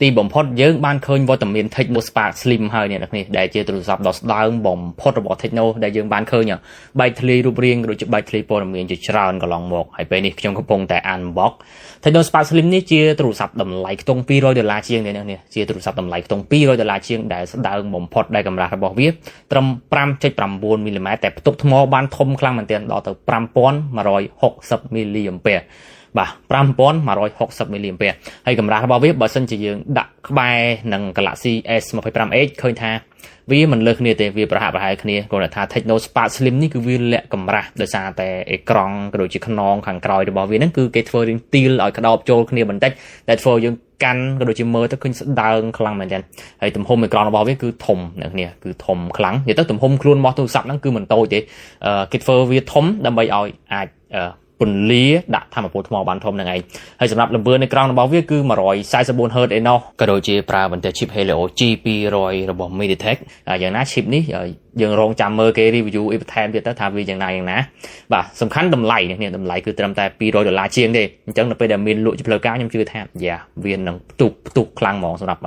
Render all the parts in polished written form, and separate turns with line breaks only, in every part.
ទីបំផុតយើងបានឃើញវត្តមាន Techno Spark Slim ហើយអ្នកនរគ្នាដែលជាទូរស័ព្ទដ៏ស្ដើងបំផុតរបស់ Techno ដែលយើងបានឃើញបែកធ្លាយរូបរាងដូចជាបែកធ្លាយព័ត៌មានជាច្រើនកន្លងមកហើយពេលនេះខ្ញុំកំពុងតែ unbox Techno Spark Slim នេះជាទូរស័ព្ទតម្លៃខ្ទង់$200ជាងអ្នកនរគ្នាជាទូរស័ព្ទតម្លៃខ្ទង់$200ជាងដែលស្ដើងបំផុតដែលកម្រាស់របស់វាត្រឹម 5.9 មីលីម៉ែត្រតែផ្ទុកថ្មបានធំខ្លាំងមែនទែនដល់ទៅ 5160 មីលីអាំពែបាទ 5160 មីលីអាំពែហើយកម្រាស់របស់វាបើសិនជាយើងដាក់ក្បែរនឹង Galaxy S25Edge ឃើញថាវាមិនលើសគ្នាទេវាប្រហាក់ប្រហែលគ្នាគ្រាន់តែថា Techno Spark Slim នេះគឺវាលាក់កម្រាស់ដោយសារតែអេក្រង់ក៏ដូចជាខ្នងខាងក្រោយរបស់វាហ្នឹងគឺគេធ្វើរៀងទីលឲ្យក្តោបចូលគ្នាបន្តិចដែលធ្វើយើងកាន់ក៏ដូចជាមើលទៅឃើញស្ដើងខ្លាំងមែនទែនហើយទំហំអេក្រង់របស់វាគឺធំអ្នកគ្នាគឺធំខ្លាំងនិយាយទៅទំហំខ្លួនរបស់ទូរស័ព្ទហ្នឹងគឺមិនតូចទេគេធ្វើវាធំដើម្បីឲ្យអាចពន្លាដាក់ធម្មពលថ្មបានធំហ្នឹងឯងហើយសម្រាប់លំកើនៃក្រង់របស់វាគឺ144 Hz ឯណោះក៏ដូចជាប្រើបន្ទះ chip Helio G200 របស់ MediaTek យ៉ាងណា chip នេះយើងរងចាំមើលគេ review អីបន្ថែមទៀតទៅថាវាយ៉ាងណាបាទសំខាន់តម្លៃនេះតម្លៃគឺត្រឹមតែ$200ជាងទេអញ្ចឹងនៅពេលដែលមានលក់ជាផ្លូវការខ្ញុំជឿថាវានឹងផ្ទុះខ្លាំងហ្មងសម្រាប់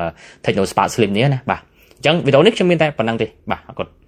Techno Spark Slim នេះណាបាទអញ្ចឹងវីដេអូនេះខ្ញុំមានតែប៉ុណ្្នឹងទេបាទអរគុណ